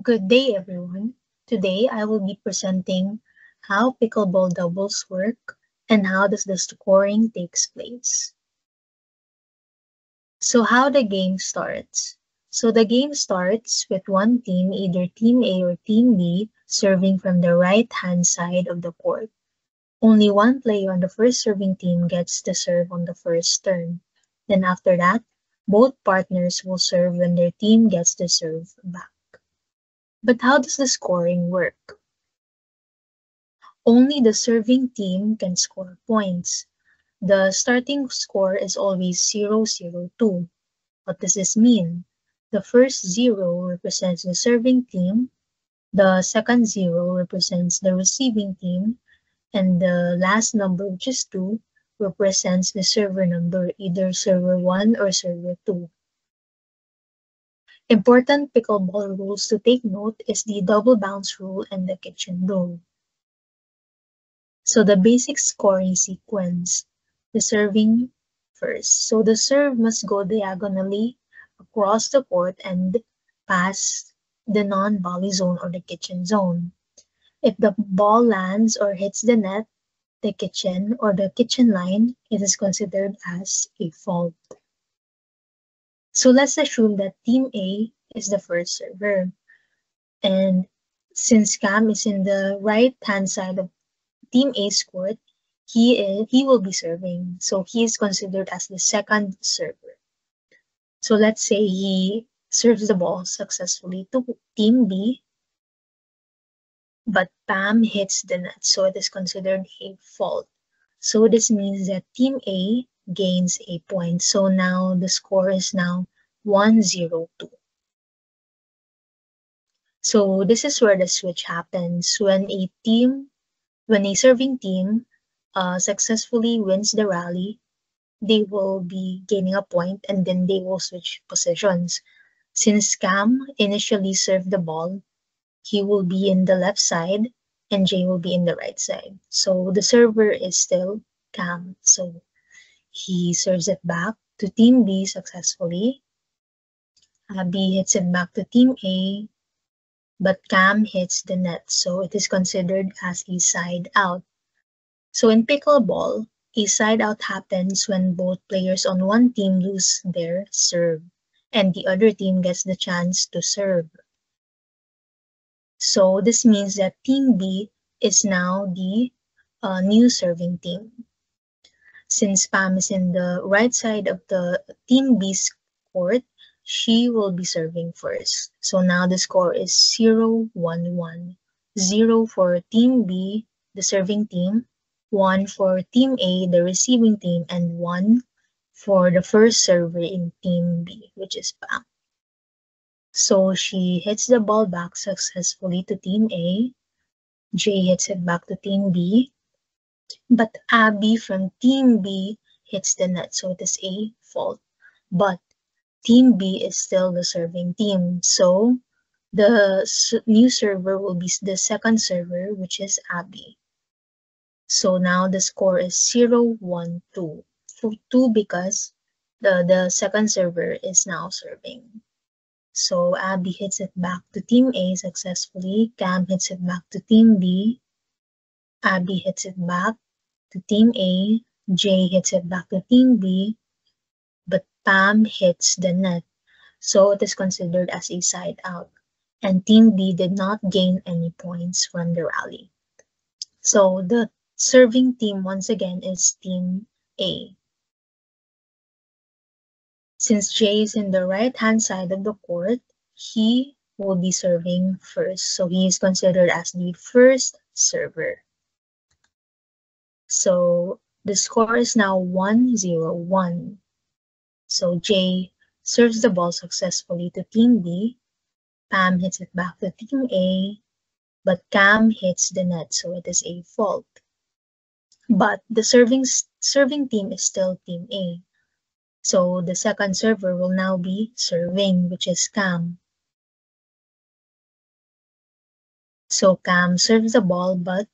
Good day, everyone. Today, I will be presenting how pickleball doubles work and how does the scoring takes place. So how the game starts. So the game starts with one team, either Team A or Team B, serving from the right-hand side of the court. Only one player on the first serving team gets to serve on the first turn. Then after that, both partners will serve when their team gets to serve back. But how does the scoring work? Only the serving team can score points. The starting score is always 0-0-2. What does this mean? The first 0 represents the serving team, the second 0 represents the receiving team, and the last number, which is 2, represents the server number, either server 1 or server 2. Important pickleball rules to take note is the double bounce rule and the kitchen rule. So the basic scoring sequence, the serving first. So the serve must go diagonally across the court and pass the non-volley zone or the kitchen zone. If the ball lands or hits the net, the kitchen or the kitchen line, it is considered as a fault. So let's assume that Team A is the first server. And since Cam is in the right-hand side of Team A's court, he will be serving. So he is considered as the second server. So let's say he serves the ball successfully to Team B, but Pam hits the net, so it is considered a fault. So this means that Team A gains a point. So now the score is now 1-0-2. So this is where the switch happens when a serving team successfully wins the rally. They will be gaining a point and then they will switch positions. Since Cam initially served the ball, he will be in the left side and Jay will be in the right side. So the server is still Cam. So he serves it back to Team B successfully. B hits it back to Team A, but Cam hits the net. So it is considered as a side out. So in pickleball, a side out happens when both players on one team lose their serve and the other team gets the chance to serve. So this means that Team B is now the new serving team. Since Pam is in the right side of the Team B's court, she will be serving first. So now the score is 0-1-1. 0 for Team B, the serving team, 1 for Team A, the receiving team, and 1 for the first server in Team B, which is Pam. So she hits the ball back successfully to Team A. Jay hits it back to Team B. But Abby from Team B hits the net, so it is a fault. But Team B is still the serving team. So the new server will be the second server, which is Abby. So now the score is 0-1-2. 2 because the second server is now serving. So Abby hits it back to Team A successfully. Cam hits it back to Team B. Abby hits it back to Team A. Jay hits it back to Team B. But Pam hits the net. So it is considered as a side out. And Team B did not gain any points from the rally. So the serving team once again is Team A. Since Jay is in the right-hand side of the court, he will be serving first. So he is considered as the first server. So the score is now 1-0-1. So Jay serves the ball successfully to Team B. Pam hits it back to Team A, but Cam hits the net, so it is a fault. But the serving team is still Team A. So the second server will now be serving, which is Cam. So Cam serves the ball, but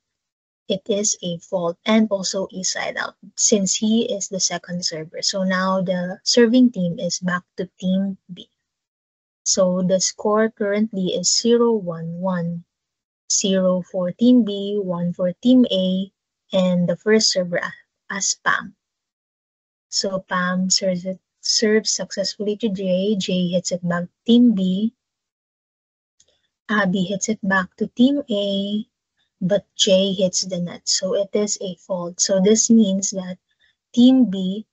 it is a fault and also a side out since he is the second server. So now the serving team is back to Team B. So the score currently is 0-1-1. 0 for Team B, 1 for Team A, and the first server as Pam. So Pam serves successfully to Jay. Jay hits it back to Team B. Abby hits it back to Team A, but Jay hits the net. So it is a fault. So this means that Team B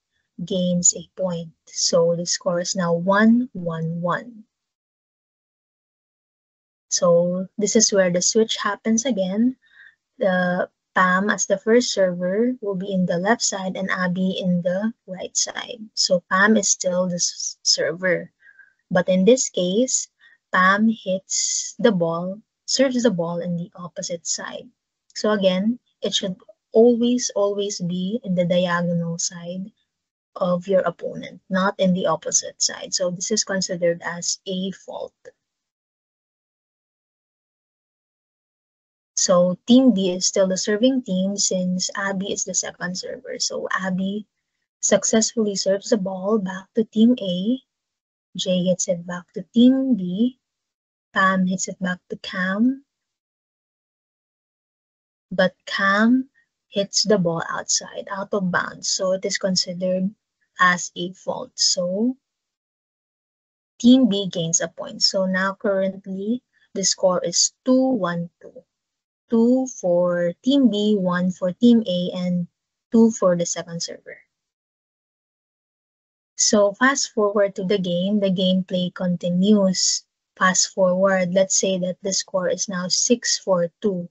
gains a point. So the score is now 1-1-1. So this is where the switch happens again. The Pam as the first server will be in the left side and Abby in the right side. So Pam is still the server. But in this case, Pam hits the ball, serves the ball in the opposite side. So again, it should always be in the diagonal side of your opponent, not in the opposite side. So this is considered as a fault. So Team B is still the serving team since Abby is the second server. So Abby successfully serves the ball back to Team A. Jay hits it back to Team B. Pam hits it back to Cam. But Cam hits the ball outside, out of bounds. So it is considered as a fault. So Team B gains a point. So now currently the score is 2-1-2. 2 for Team B, 1 for Team A, and 2 for the second server. So fast forward to the gameplay continues. Fast forward, let's say that the score is now 6-4-2.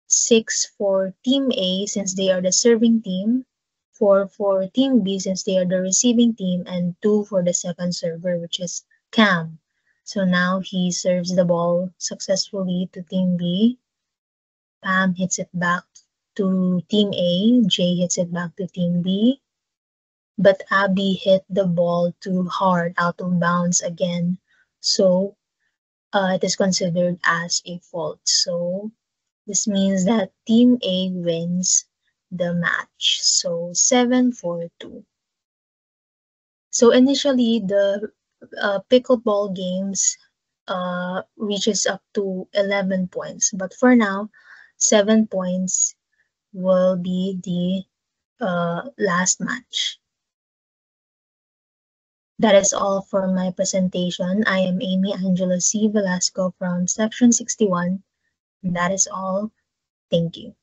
6 for Team A since they are the serving team, 4 for Team B since they are the receiving team, and 2 for the second server, which is Cam. So now he serves the ball successfully to Team B. Pam hits it back to Team A. Jay hits it back to Team B. But Abby hit the ball too hard out of bounds again. So it is considered as a fault. So this means that Team A wins the match. So 7-4-2. So initially, the pickleball games reaches up to 11 points. But for now, 7 points will be the last match. That is all for my presentation. I am Amy Angela C. Velasco from Section 61. And that is all. Thank you.